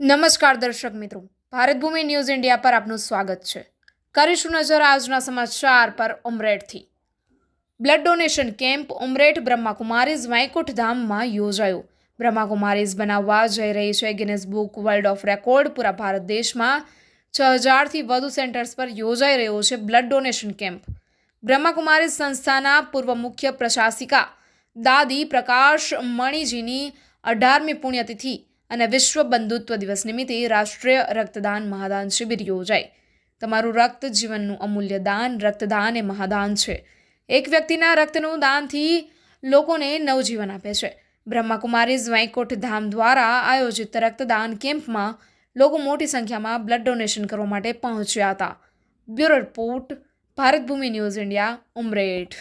નમસ્કાર દર્શક મિત્રો, ભારતભૂમિ ન્યૂઝ ઇન્ડિયા પર આપનું સ્વાગત છે। કરીશું નજર આજના સમાચાર પર ઉમરેઠથી। Blood donation camp Umreth Brahma Kumaris Vaikunth ધામમાં યોજાયો। બ્રહ્માકુમારીઝ બનાવવા જઈ રહી છે Guinness book world of record. પૂરા ભારત દેશમાં 6000થી વધુ સેન્ટર્સ પર યોજાઈ રહ્યો છે બ્લડ ડોનેશન કેમ્પ। બ્રહ્માકુમારીઝ સંસ્થાના પૂર્વ મુખ્ય પ્રશાસિકા દાદી પ્રકાશ મણીજીની 18મી પુણ્યતિથિ અને વિશ્વ બંધુત્વ દિવસ નિમિત્તે રાષ્ટ્રીય રક્તદાન મહાદાન શિબિર યોજાઈ। તમારું રક્ત જીવનનું અમૂલ્ય દાન, રક્તદાન એ મહાદાન છે। એક વ્યક્તિના રક્તનું દાનથી લોકોને નવજીવન આપે છે। બ્રહ્માકુમારીઝ વૈકુંઠ ધામ દ્વારા આયોજિત રક્તદાન કેમ્પમાં લોકો મોટી સંખ્યામાં બ્લડ ડોનેશન કરવા માટે પહોંચ્યા હતા। Bureau report, Bharatbhumi news India, Umreth.